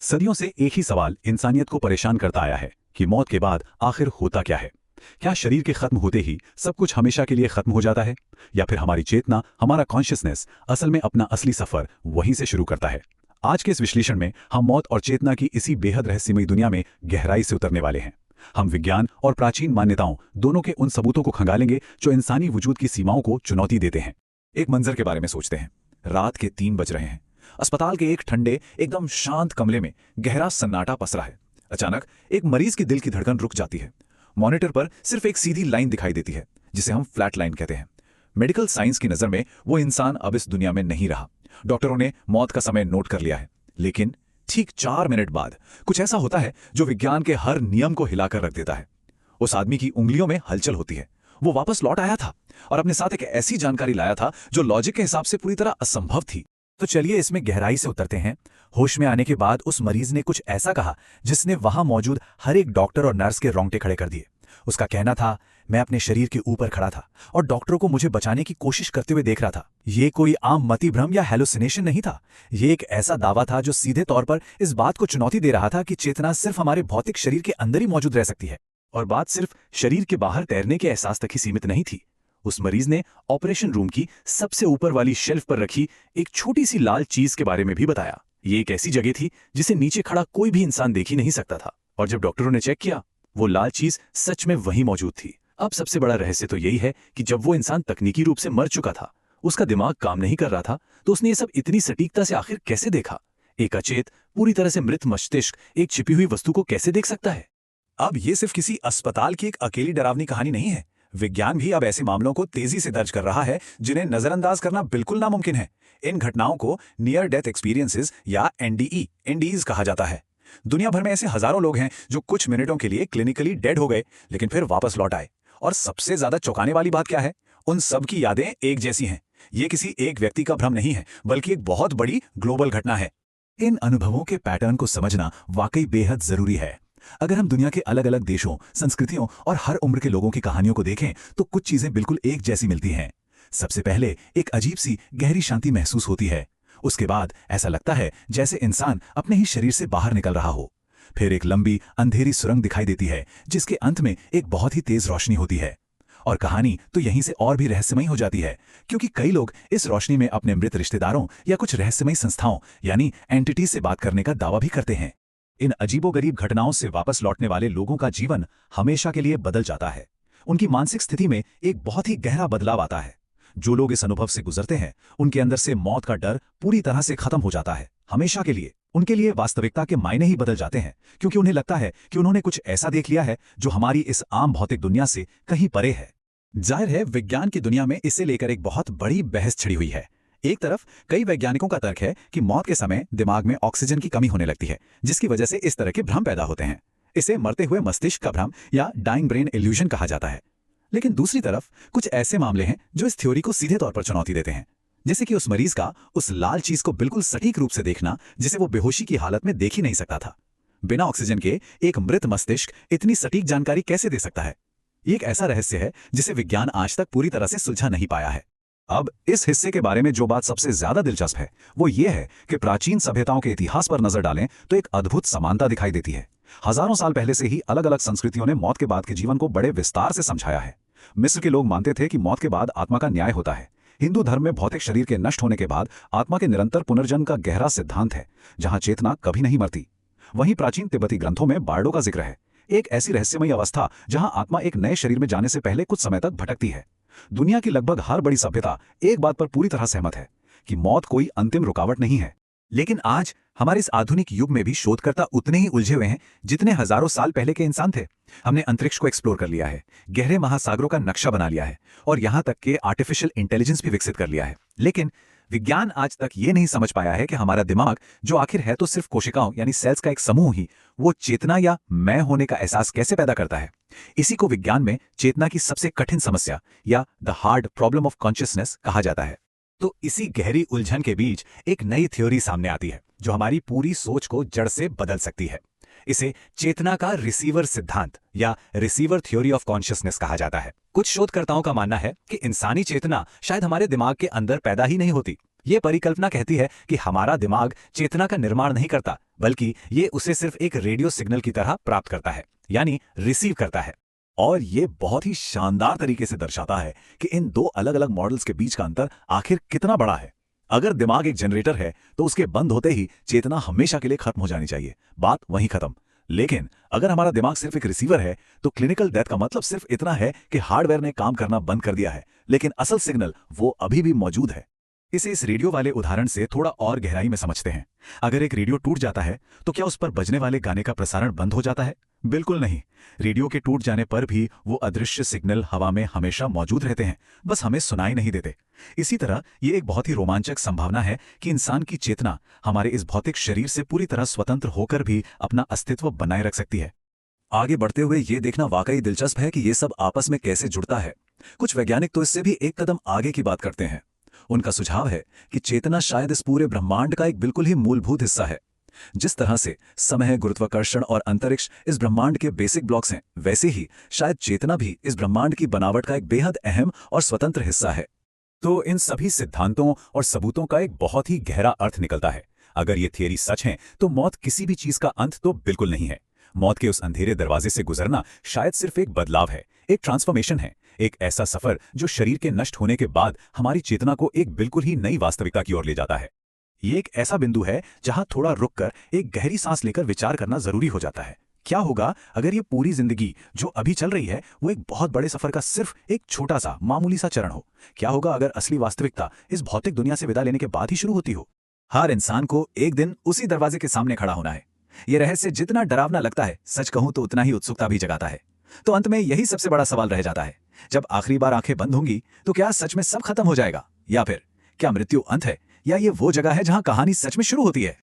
सदियों से एक ही सवाल इंसानियत को परेशान करता आया है कि मौत के बाद आखिर होता क्या है। क्या शरीर के खत्म होते ही सब कुछ हमेशा के लिए खत्म हो जाता है, या फिर हमारी चेतना, हमारा कॉन्शियसनेस असल में अपना असली सफर वहीं से शुरू करता है। आज के इस विश्लेषण में हम मौत और चेतना की इसी बेहद रहस्यमयी दुनिया में गहराई से उतरने वाले हैं। हम विज्ञान और प्राचीन मान्यताओं दोनों के उन सबूतों को खंगालेंगे जो इंसानी वजूद की सीमाओं को चुनौती देते हैं। एक मंजर के बारे में सोचते हैं। रात के 3 बज रहे हैं। अस्पताल के एक ठंडे एकदम शांत कमरे में गहरा सन्नाटा पसरा है। अचानक एक मरीज की दिल की धड़कन रुक जाती है। मॉनिटर पर सिर्फ एक सीधी लाइन दिखाई देती है जिसे हम फ्लैट लाइन कहते हैं। मेडिकल साइंस की नजर में वो इंसान अब इस दुनिया में नहीं रहा। डॉक्टरों ने मौत का समय नोट कर लिया है, लेकिन ठीक 4 मिनट बाद कुछ ऐसा होता है जो विज्ञान के हर नियम को हिलाकर रख देता है। उस आदमी की उंगलियों में हलचल होती है। वो वापस लौट आया था और अपने साथ एक ऐसी जानकारी लाया था जो लॉजिक के हिसाब से पूरी तरह असंभव थी। तो चलिए इसमें गहराई से उतरते हैं। होश में आने के बाद उस मरीज ने कुछ ऐसा कहा जिसने वहां मौजूद हर एक डॉक्टर और नर्स के रोंगटे खड़े कर दिए। उसका कहना था, मैं अपने शरीर के ऊपर खड़ा था और डॉक्टरों को मुझे बचाने की कोशिश करते हुए देख रहा था। ये कोई आम मति भ्रम या हेलुसिनेशन नहीं था। ये एक ऐसा दावा था जो सीधे तौर पर इस बात को चुनौती दे रहा था कि चेतना सिर्फ हमारे भौतिक शरीर के अंदर ही मौजूद रह सकती है। और बात सिर्फ शरीर के बाहर तैरने के एहसास तक ही सीमित नहीं थी। उस मरीज ने ऑपरेशन रूम की सबसे ऊपर वाली शेल्फ पर रखी एक छोटी सी लाल चीज के बारे में भी बताया। ये एक ऐसी जगह थी जिसे नीचे खड़ा कोई भी इंसान देख ही नहीं सकता था। और जब डॉक्टरों ने चेक किया, वो लाल चीज सच में वहीं मौजूद थी। अब सबसे बड़ा रहस्य तो यही है कि जब वो इंसान तकनीकी रूप से मर चुका था, उसका दिमाग काम नहीं कर रहा था, तो उसने ये सब इतनी सटीकता से आखिर कैसे देखा? एक अचेत, पूरी तरह से मृत मस्तिष्क एक छिपी हुई वस्तु को कैसे देख सकता है? अब ये सिर्फ किसी अस्पताल की एक अकेली डरावनी कहानी नहीं है। विज्ञान भी अब ऐसे मामलों को तेजी से दर्ज कर रहा है जिन्हें नजरअंदाज करना बिल्कुल नामुमकिन है। इन घटनाओं को नियर डेथ एक्सपीरियंसेस या एनडीईज कहा जाता है। दुनिया भर में ऐसे हजारों लोग हैं जो कुछ मिनटों के लिए क्लिनिकली डेड हो गए, लेकिन फिर वापस लौट आए। और सबसे ज्यादा चौंकाने वाली बात क्या है? उन सब की यादें एक जैसी हैं। ये किसी एक व्यक्ति का भ्रम नहीं है, बल्कि एक बहुत बड़ी ग्लोबल घटना है। इन अनुभवों के पैटर्न को समझना वाकई बेहद जरूरी है। अगर हम दुनिया के अलग अलग देशों, संस्कृतियों और हर उम्र के लोगों की कहानियों को देखें तो कुछ चीजें बिल्कुल एक जैसी मिलती हैं। सबसे पहले एक अजीब सी गहरी शांति महसूस होती है। उसके बाद ऐसा लगता है जैसे इंसान अपने ही शरीर से बाहर निकल रहा हो। फिर एक लंबी अंधेरी सुरंग दिखाई देती है जिसके अंत में एक बहुत ही तेज रोशनी होती है। और कहानी तो यहीं से और भी रहस्यमयी हो जाती है, क्योंकि कई लोग इस रोशनी में अपने मृत रिश्तेदारों या कुछ रहस्यमयी संस्थाओं यानी एंटिटी से बात करने का दावा भी करते हैं। इन अजीबोगरीब घटनाओं से वापस लौटने वाले लोगों का जीवन हमेशा के लिए बदल जाता है। उनकी मानसिक स्थिति में एक बहुत ही गहरा बदलाव आता है। जो लोग इस अनुभव से गुजरते हैं, उनके अंदर से मौत का डर पूरी तरह से खत्म हो जाता है, हमेशा के लिए। उनके लिए वास्तविकता के मायने ही बदल जाते हैं, क्योंकि उन्हें लगता है कि उन्होंने कुछ ऐसा देख लिया है जो हमारी इस आम भौतिक दुनिया से कहीं परे है। जाहिर है, विज्ञान की दुनिया में इसे लेकर एक बहुत बड़ी बहस छिड़ी हुई है। एक तरफ कई वैज्ञानिकों का तर्क है कि मौत के समय दिमाग में ऑक्सीजन की कमी होने लगती है, जिसकी वजह से इस तरह के भ्रम पैदा होते हैं। इसे मरते हुए मस्तिष्क का भ्रम या डाइंग ब्रेन इल्यूजन कहा जाता है। लेकिन दूसरी तरफ कुछ ऐसे मामले हैं जो इस थ्योरी को सीधे तौर पर चुनौती देते हैं, जैसे कि उस मरीज का उस लाल चीज को बिल्कुल सटीक रूप से देखना जिसे वो बेहोशी की हालत में देख ही नहीं सकता था। बिना ऑक्सीजन के एक मृत मस्तिष्क इतनी सटीक जानकारी कैसे दे सकता है? ये एक ऐसा रहस्य है जिसे विज्ञान आज तक पूरी तरह से सुलझा नहीं पाया है। अब इस हिस्से के बारे में जो बात सबसे ज्यादा दिलचस्प है वो ये है कि प्राचीन सभ्यताओं के इतिहास पर नजर डालें तो एक अद्भुत समानता दिखाई देती है। हजारों साल पहले से ही अलग अलग संस्कृतियों ने मौत के बाद के जीवन को बड़े विस्तार से समझाया है। मिस्र के लोग मानते थे कि मौत के बाद आत्मा का न्याय होता है। हिंदू धर्म में भौतिक शरीर के नष्ट होने के बाद आत्मा के निरंतर पुनर्जन्म का गहरा सिद्धांत है, जहां चेतना कभी नहीं मरती। वहीं प्राचीन तिब्बती ग्रंथों में बार्डो का जिक्र है, एक ऐसी रहस्यमयी अवस्था जहां आत्मा एक नए शरीर में जाने से पहले कुछ समय तक भटकती है। दुनिया की लगभग हर बड़ी सभ्यता एक बात पर पूरी तरह सहमत है कि मौत कोई अंतिम रुकावट नहीं है। लेकिन आज हमारे इस आधुनिक युग में भी शोधकर्ता उतने ही उलझे हुए हैं जितने हजारों साल पहले के इंसान थे। हमने अंतरिक्ष को एक्सप्लोर कर लिया है, गहरे महासागरों का नक्शा बना लिया है और यहां तक कि आर्टिफिशियल इंटेलिजेंस भी विकसित कर लिया है। लेकिन विज्ञान आज तक ये नहीं समझ पाया है कि हमारा दिमाग, जो आखिर है तो सिर्फ कोशिकाओं यानी सेल्स का एक समूह ही, वो चेतना या मैं होने का एहसास कैसे पैदा करता है। इसी को विज्ञान में चेतना की सबसे कठिन समस्या या the hard problem of consciousness कहा जाता है। तो इसी गहरी उलझन के बीच एक नई थ्योरी सामने आती है जो हमारी पूरी सोच को जड़ से बदल सकती है। इसे चेतना का रिसीवर सिद्धांत या रिसीवर थ्योरी ऑफ कॉन्शियसनेस कहा जाता है। कुछ शोधकर्ताओं का मानना है कि इंसानी चेतना शायद हमारे दिमाग के अंदर पैदा ही नहीं होती, ये परिकल्पना कहती है कि हमारा दिमाग चेतना का निर्माण नहीं करता, बल्कि ये उसे सिर्फ एक रेडियो सिग्नल की तरह प्राप्त करता है, यानी रिसीव करता है। और ये बहुत ही शानदार तरीके से दर्शाता है कि इन दो अलग अलग मॉडल्स के बीच का अंतर आखिर कितना बड़ा है। अगर दिमाग एक जनरेटर है तो उसके बंद होते ही चेतना हमेशा के लिए खत्म हो जानी चाहिए, बात वहीं खत्म। लेकिन अगर हमारा दिमाग सिर्फ एक रिसीवर है तो क्लिनिकल डेथ का मतलब सिर्फ इतना है कि हार्डवेयर ने काम करना बंद कर दिया है, लेकिन असल सिग्नल वो अभी भी मौजूद है। इसे इस रेडियो वाले उदाहरण से थोड़ा और गहराई में समझते हैं। अगर एक रेडियो टूट जाता है तो क्या उस पर बजने वाले गाने का प्रसारण बंद हो जाता है? बिल्कुल नहीं। रेडियो के टूट जाने पर भी वो अदृश्य सिग्नल हवा में हमेशा मौजूद रहते हैं, बस हमें सुनाई नहीं देते। इसी तरह ये एक बहुत ही रोमांचक संभावना है कि इंसान की चेतना हमारे इस भौतिक शरीर से पूरी तरह स्वतंत्र होकर भी अपना अस्तित्व बनाए रख सकती है। आगे बढ़ते हुए ये देखना वाकई दिलचस्प है कि ये सब आपस में कैसे जुड़ता है। कुछ वैज्ञानिक तो इससे भी एक कदम आगे की बात करते हैं। उनका सुझाव है कि चेतना शायद इस पूरे ब्रह्मांड का एक बिल्कुल ही मूलभूत हिस्सा है। जिस तरह से समय, गुरुत्वाकर्षण और अंतरिक्ष इस ब्रह्मांड के बेसिक ब्लॉक्स हैं, वैसे ही शायद चेतना भी इस ब्रह्मांड की बनावट का एक बेहद अहम और स्वतंत्र हिस्सा है। तो इन सभी सिद्धांतों और सबूतों का एक बहुत ही गहरा अर्थ निकलता है। अगर ये थियरी सच है तो मौत किसी भी चीज का अंत तो बिल्कुल नहीं है। मौत के उस अंधेरे दरवाजे से गुजरना शायद सिर्फ एक बदलाव है, एक ट्रांसफॉर्मेशन है, एक ऐसा सफर जो शरीर के नष्ट होने के बाद हमारी चेतना को एक बिल्कुल ही नई वास्तविकता की ओर ले जाता है। ये एक ऐसा बिंदु है जहां थोड़ा रुककर एक गहरी सांस लेकर विचार करना जरूरी हो जाता है। क्या होगा अगर ये पूरी जिंदगी जो अभी चल रही है वो एक बहुत बड़े सफर का सिर्फ एक छोटा सा मामूली सा चरण हो? क्या होगा अगर असली वास्तविकता इस भौतिक दुनिया से विदा लेने के बाद ही शुरू होती हो? हर इंसान को एक दिन उसी दरवाजे के सामने खड़ा होना है। ये रहस्य जितना डरावना लगता है, सच कहूं तो उतना ही उत्सुकता भी जगाता है। तो अंत में यही सबसे बड़ा सवाल रह जाता है, जब आखिरी बार आंखें बंद होंगी तो क्या सच में सब खत्म हो जाएगा, या फिर क्या मृत्यु अंत है, या ये वो जगह है जहां कहानी सच में शुरू होती है?